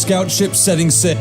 scout ship setting sail.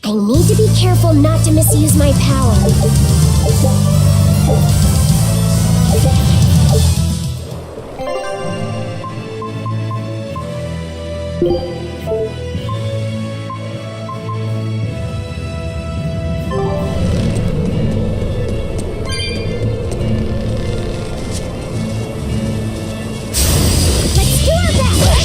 I need to be careful not to misuse my power. Let's do our best!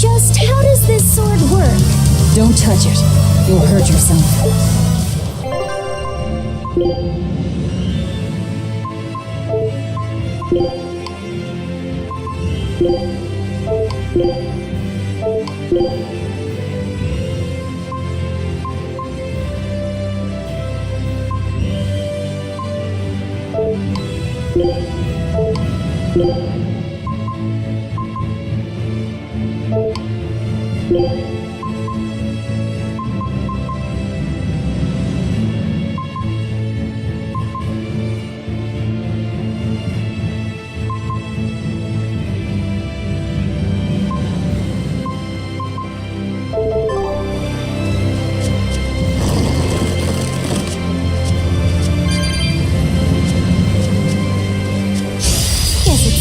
Just how does this sword work? Don't touch it. You'll hurt yourself.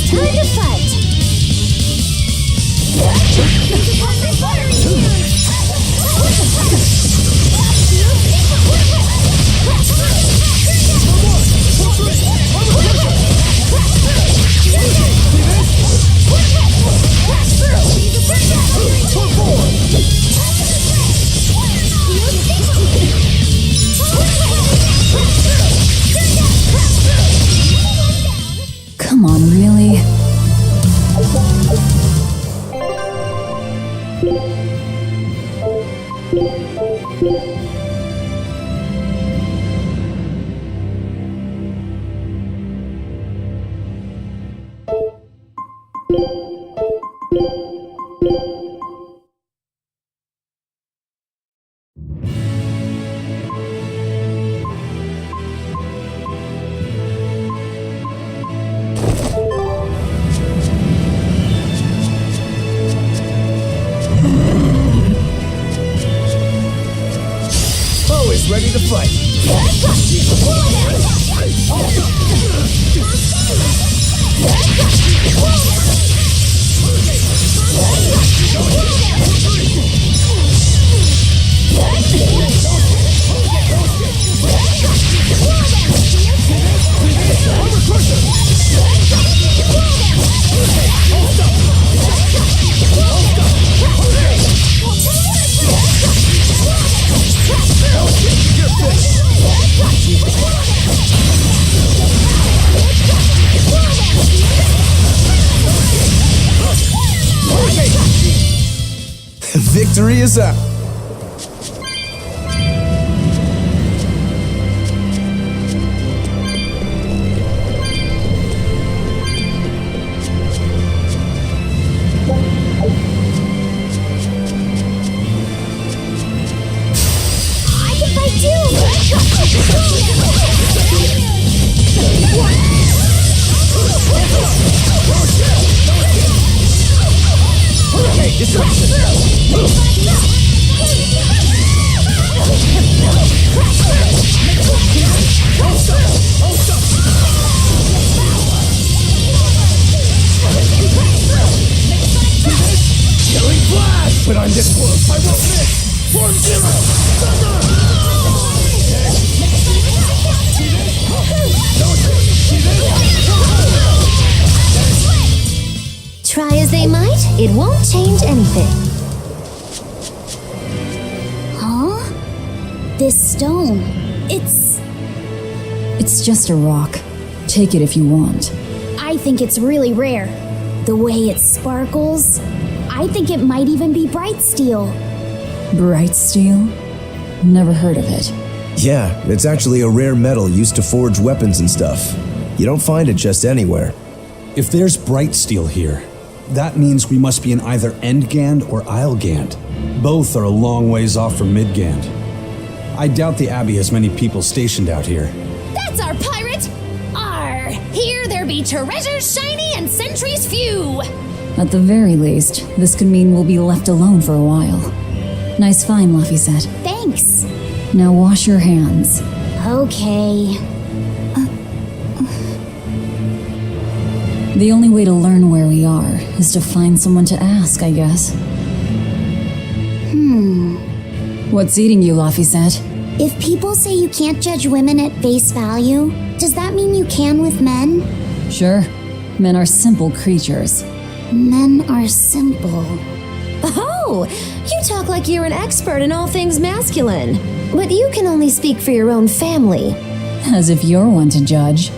Time to fight! Come on, really? Ready to fight. Victory is out. I think I do! When I'm this close, I won't miss! Form Zero! Thunder! Try as they might, it won't change anything. Huh? This stone, It's just a rock. Take it if you want. I think it's really rare. The way it sparkles, I think it might even be bright steel. Bright steel? Never heard of it. Yeah, it's actually a rare metal used to forge weapons and stuff. You don't find it just anywhere. If there's bright steel here, that means we must be in either Endgand or Islegand. Both are a long ways off from Midgand. I doubt the Abbey has many people stationed out here. That's our pirate! Arr! Here there be treasures shiny and sentries few! At the very least, this could mean we'll be left alone for a while. Nice find, Laphicet. Thanks. Now wash your hands. Okay. The only way to learn where we are is to find someone to ask, I guess. What's eating you, Laphicet? If people say you can't judge women at face value, does that mean you can with men? Sure. Men are simple creatures. Men are simple. Oh, you talk like you're an expert in all things masculine. But you can only speak for your own family. As if you're one to judge.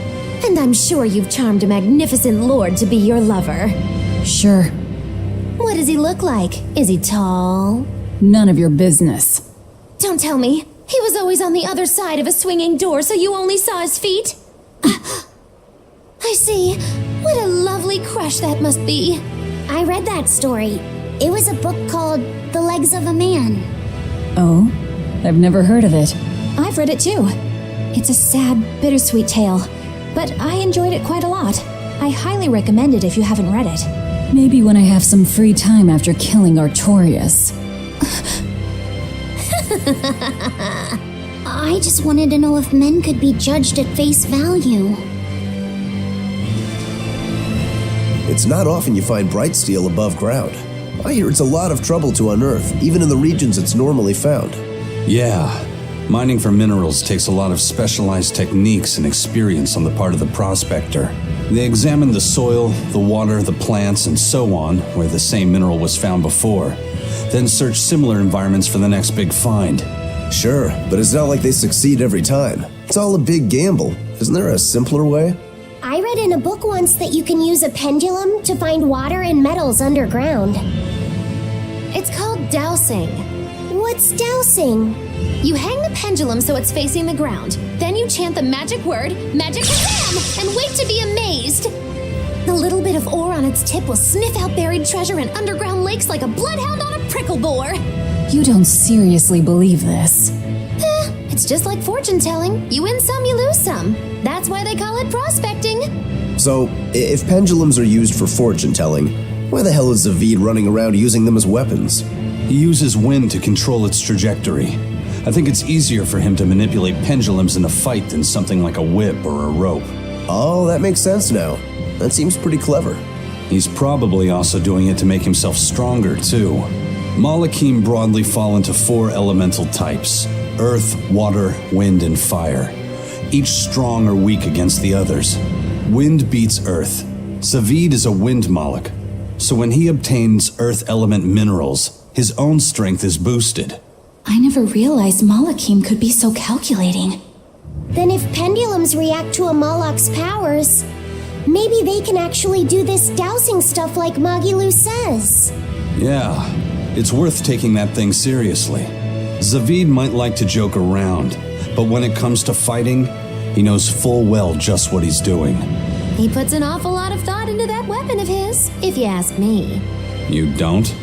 And I'm sure you've charmed a magnificent lord to be your lover. Sure. What does he look like? Is he tall? None of your business. Don't tell me. He was always on the other side of a swinging door, so you only saw his feet? I see. What a lovely crush that must be. I read that story. It was a book called The Legs of a Man. Oh? I've never heard of it. I've read it too. It's a sad, bittersweet tale, but I enjoyed it quite a lot. I highly recommend it if you haven't read it. Maybe when I have some free time after killing Artorias. I just wanted to know if men could be judged at face value. It's not often you find bright steel above ground. I hear it's a lot of trouble to unearth, even in the regions it's normally found. Yeah, mining for minerals takes a lot of specialized techniques and experience on the part of the prospector. They examine the soil, the water, the plants, and so on, where the same mineral was found before, then search similar environments for the next big find. Sure, but it's not like they succeed every time. It's all a big gamble. Isn't there a simpler way? I read in a book once that you can use a pendulum to find water and metals underground. It's called dowsing. What's dowsing? You hang the pendulum so it's facing the ground. Then you chant the magic word, Magic Kazam, and wait to be amazed. The little bit of ore on its tip will sniff out buried treasure in underground lakes like a bloodhound on a prickle bore. You don't seriously believe this. It's just like fortune telling. You win some, you lose some. That's why they call it prospecting. So, if pendulums are used for fortune telling, why the hell is Zavid running around using them as weapons? He uses wind to control its trajectory. I think it's easier for him to manipulate pendulums in a fight than something like a whip or a rope. Oh, that makes sense now. That seems pretty clever. He's probably also doing it to make himself stronger, too. Malakim broadly fall into 4 elemental types: earth, water, wind, and fire, each strong or weak against the others. Wind beats earth. Zavid is a wind Malak, so when he obtains earth element minerals, his own strength is boosted. I never realized Malakim could be so calculating. Then if pendulums react to a Moloch's powers, maybe they can actually do this dowsing stuff like Magilu says. Yeah, it's worth taking that thing seriously. Zavid might like to joke around, but when it comes to fighting, he knows full well just what he's doing. He puts an awful lot of thought into that weapon of his, if you ask me. You don't?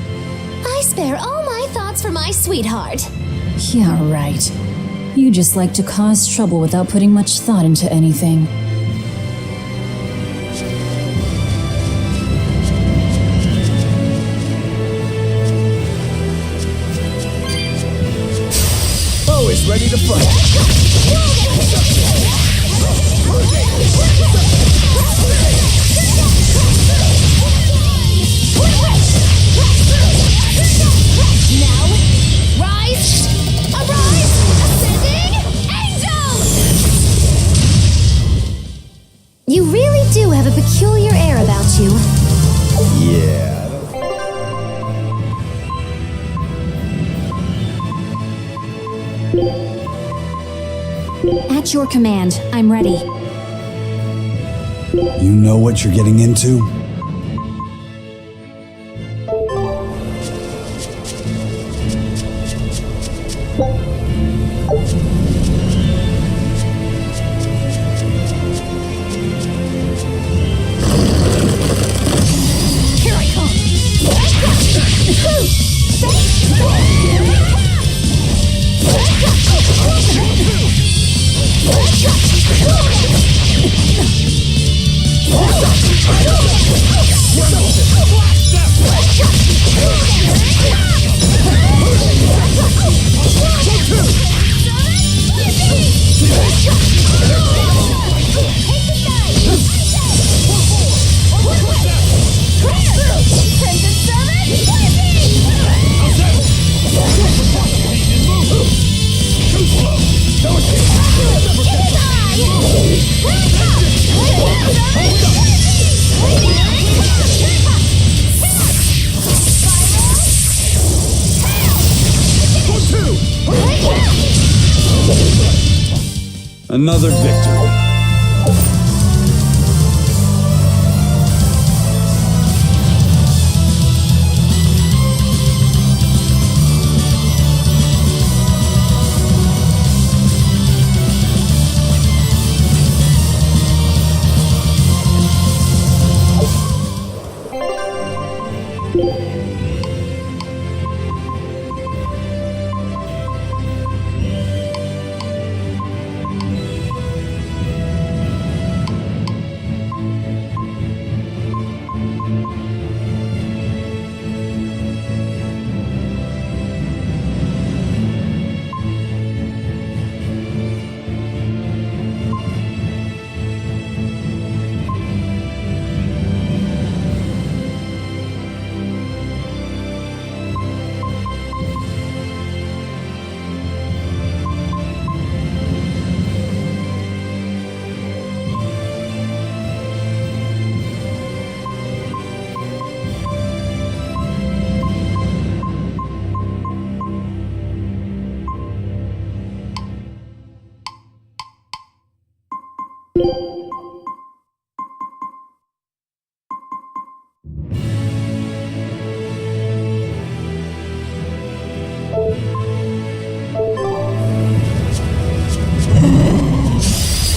I spare all my thoughts for my sweetheart. Yeah, right. You just like to cause trouble without putting much thought into anything. Always ready to fight. At your command, I'm ready. You know what you're getting into? Here I come! Another victory.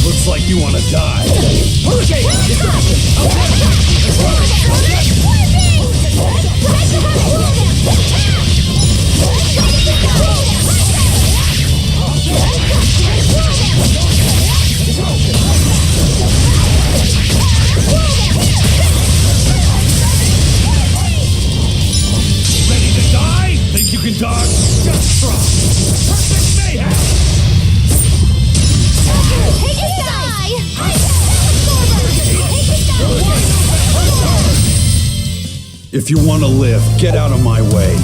Looks like you want to die. Ready to die? Think you can dodge? Just try. Perfect mayhem! Take it die! If you want to live, get out of my way.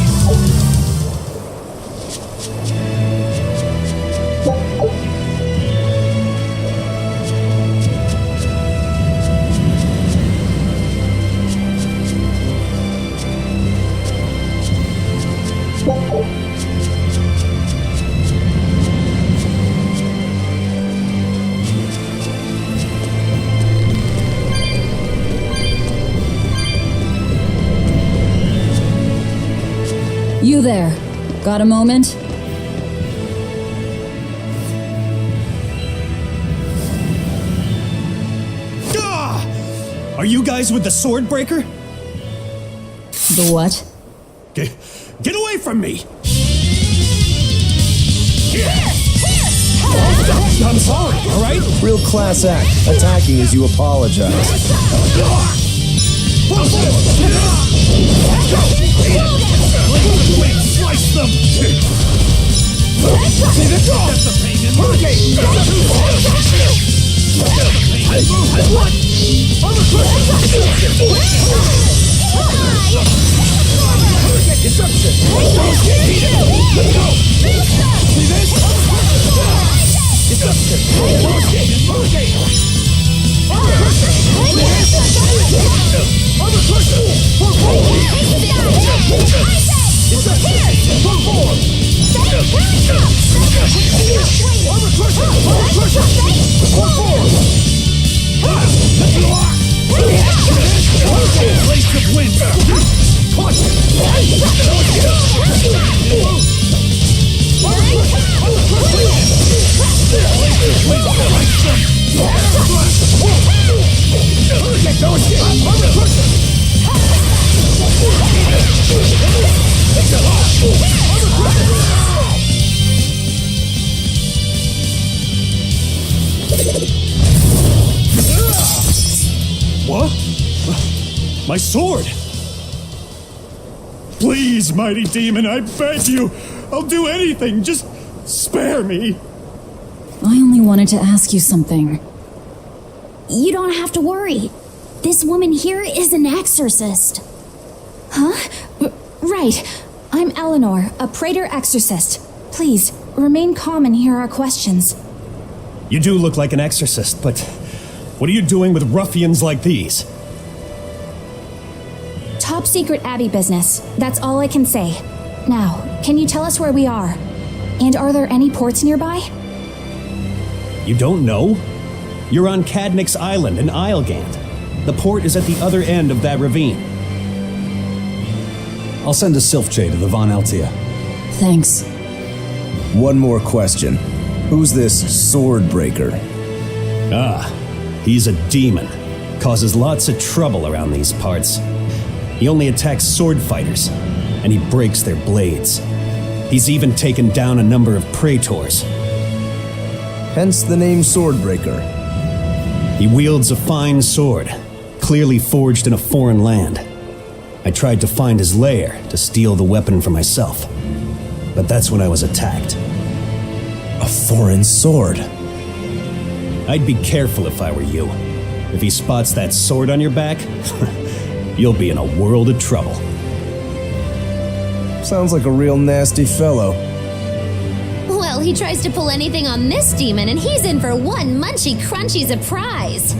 You there. Got a moment? Ah! Are you guys with the Swordbreaker? The what? Get away from me! I'm sorry, alright? Real class act, attacking as you apologize. Slice them! See the draw! Get the pain in what? Deception! See this? Deception! Deception! Blades of wind! What? My sword! Please, mighty demon, I beg you! I'll do anything, just spare me! I only wanted to ask you something. You don't have to worry. This woman here is an exorcist. Right. I'm Eleanor, a Praetor exorcist. Please, remain calm and hear our questions. You do look like an exorcist, but what are you doing with ruffians like these? Top secret Abbey business. That's all I can say. Now, can you tell us where we are? And are there any ports nearby? You don't know? You're on Cadnix Island in Islegand. The port is at the other end of that ravine. I'll send a Sylph-J to the Von Altia. Thanks. One more question. Who's this Swordbreaker? He's a demon. Causes lots of trouble around these parts. He only attacks sword fighters, and he breaks their blades. He's even taken down a number of praetors. Hence the name Swordbreaker. He wields a fine sword, clearly forged in a foreign land. I tried to find his lair to steal the weapon for myself, but that's when I was attacked. A foreign sword. I'd be careful if I were you. If he spots that sword on your back, you'll be in a world of trouble. Sounds like a real nasty fellow. Well, he tries to pull anything on this demon, and he's in for one munchy crunchy surprise.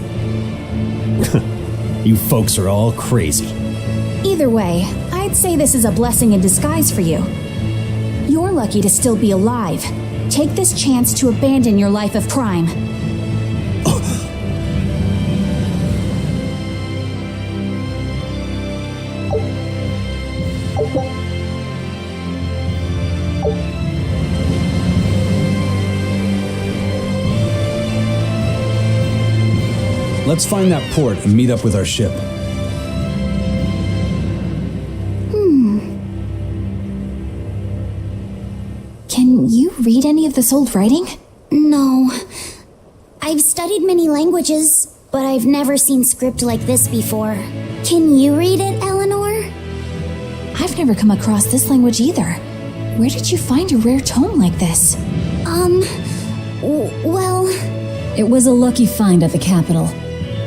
You folks are all crazy. Either way, I'd say this is a blessing in disguise for you. You're lucky to still be alive. Take this chance to abandon your life of crime. Let's find that port and meet up with our ship. Can you read any of this old writing? No. I've studied many languages, but I've never seen script like this before. Can you read it, Eleanor? I've never come across this language either. Where did you find a rare tome like this? Well... It was a lucky find at the capital.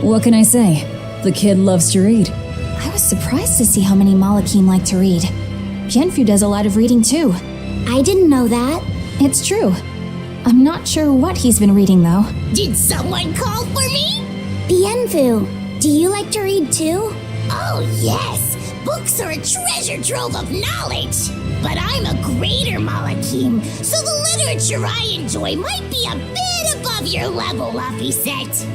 What can I say? The kid loves to read. I was surprised to see how many Malakim like to read. Bienfu does a lot of reading too. I didn't know that. It's true. I'm not sure what he's been reading though. Did someone call for me? Bienfu, do you like to read too? Oh yes, books are a treasure trove of knowledge. But I'm a greater Malakim, so the literature I enjoy might be a bit above your level, Laphicet.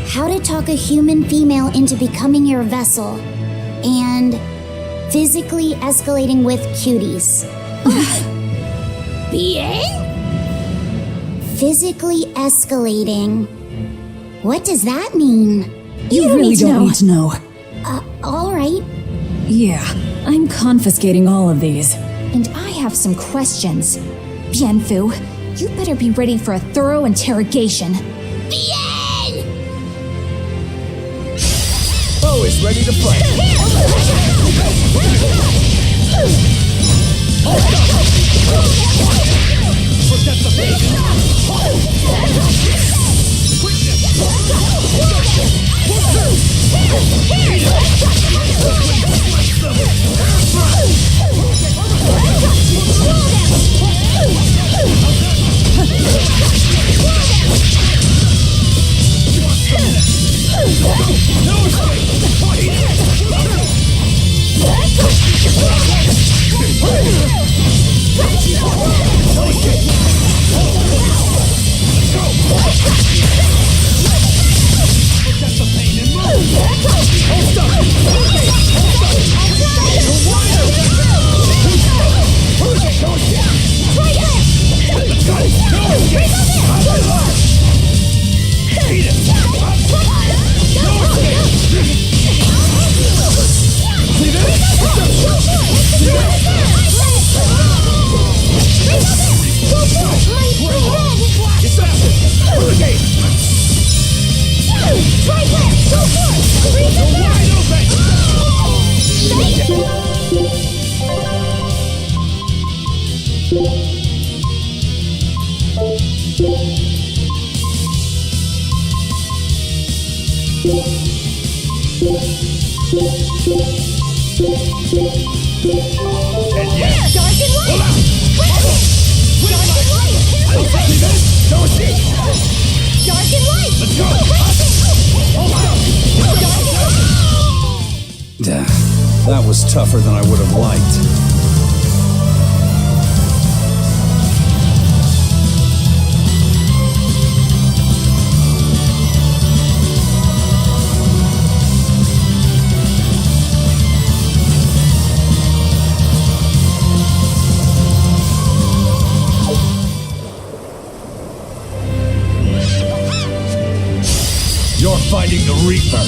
How to talk a human female into becoming your vessel. And physically escalating with cuties. Bien? Physically escalating. What does that mean? You really don't need to know. All right. Yeah, I'm confiscating all of these. And I have some questions. Bienfu, you better be ready for a thorough interrogation. Bien! Always ready to fight. And yes. Dark and light! Dark and light! No escape! Dark and light! Let's go! That was tougher than I would have liked. You're fighting the Reaper.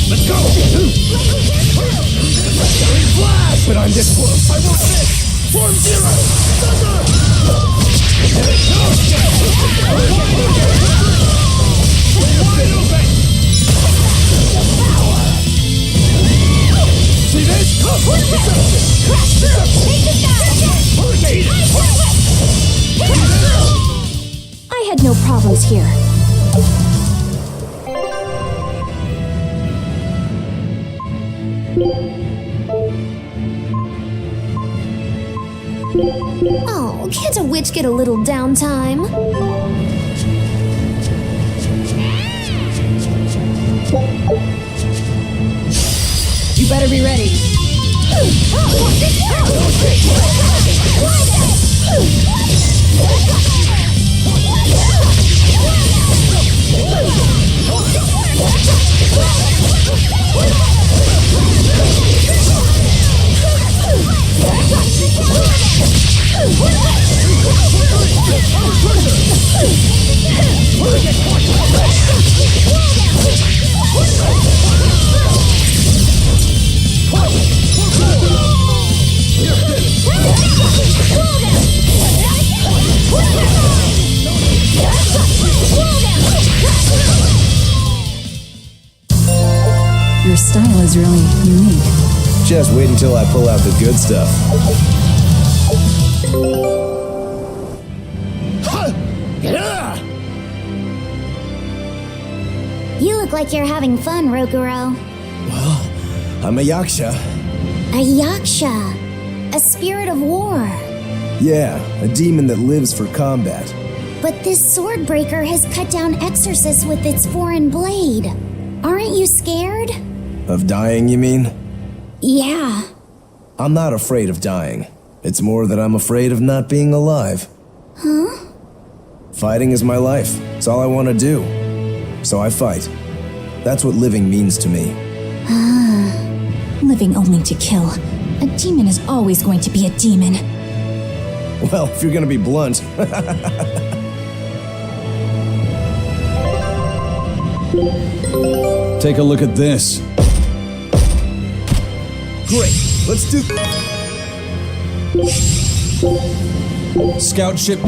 Let's go! Flash! But I'm this close. I won't miss! Form Zero! Thunder! Wide open! See this? I had no problems here. Oh, can't a witch get a little downtime? You better be ready. Your style is really unique. Just wait until I pull out the good stuff. You look like you're having fun, Rokuro. I'm a Yaksha. A Yaksha. A spirit of war. Yeah, a demon that lives for combat. But this Swordbreaker has cut down exorcists with its foreign blade. Aren't you scared? Of dying, you mean? Yeah. I'm not afraid of dying. It's more that I'm afraid of not being alive. Huh? Fighting is my life. It's all I want to do. So I fight. That's what living means to me. Living only to kill. A demon is always going to be a demon. Well, if you're gonna be blunt. Take a look at this. Great, let's do... Scout ship.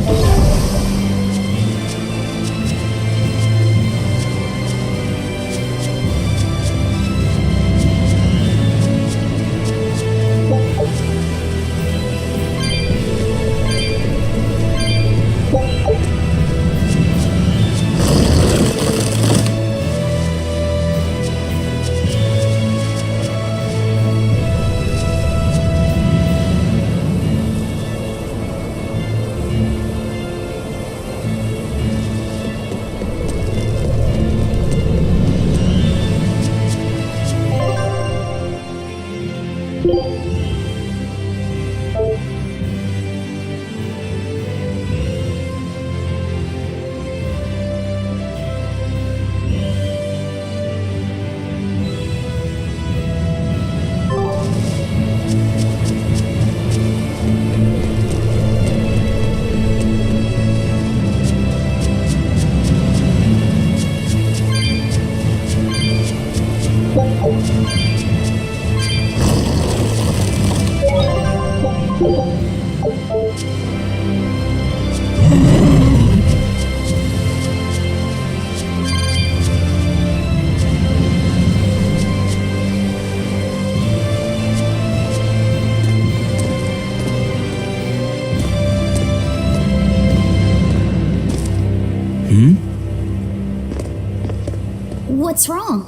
What's wrong?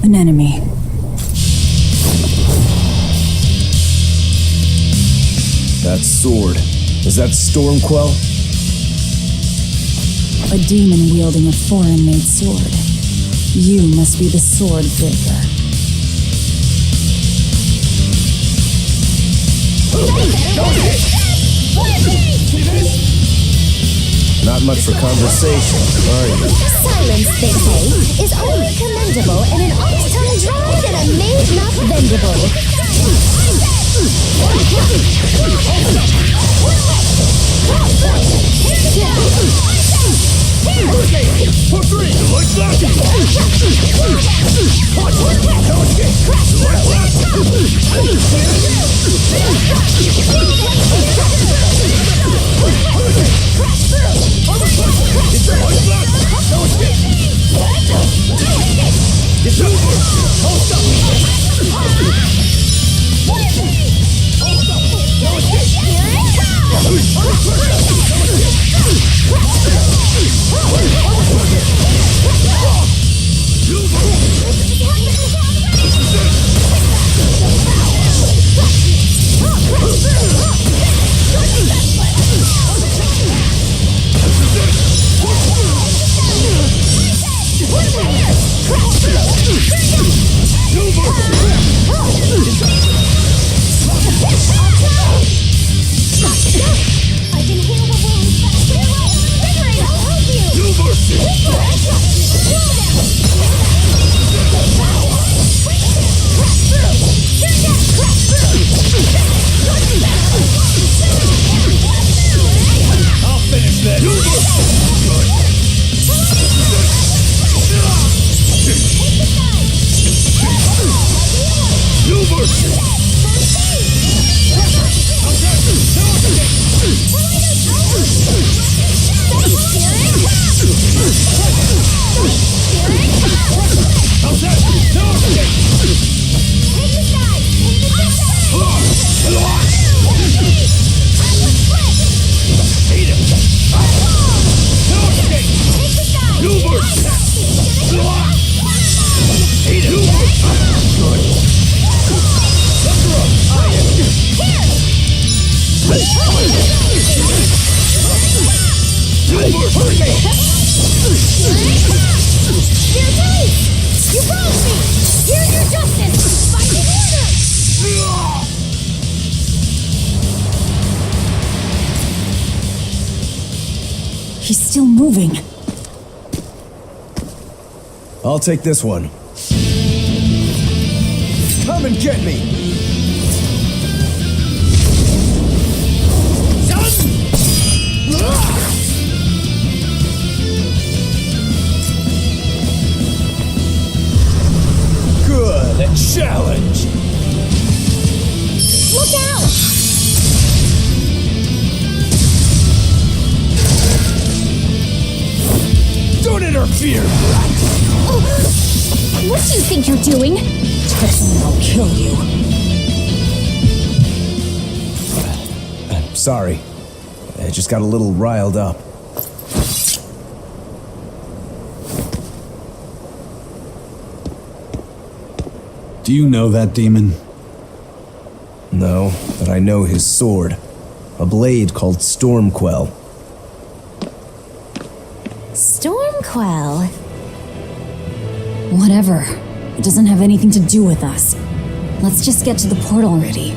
An enemy. That sword. Is that Stormquell? A demon wielding a foreign-made sword. You must be the Swordbreaker. Not much for conversation, are you? Silence, they say, is only commendable in an ox tongue dried and a maid not bendable. For three, like that! He's still moving. I'll take this one. Come and get me! Good, a challenge! Look out! Don't interfere, brat! What do you think you're doing? Touch me and I'll kill you. Sorry. I just got a little riled up. Do you know that demon? No, but I know his sword. A blade called Stormquell. Stormquell. Whatever. It doesn't have anything to do with us. Let's just get to the portal already.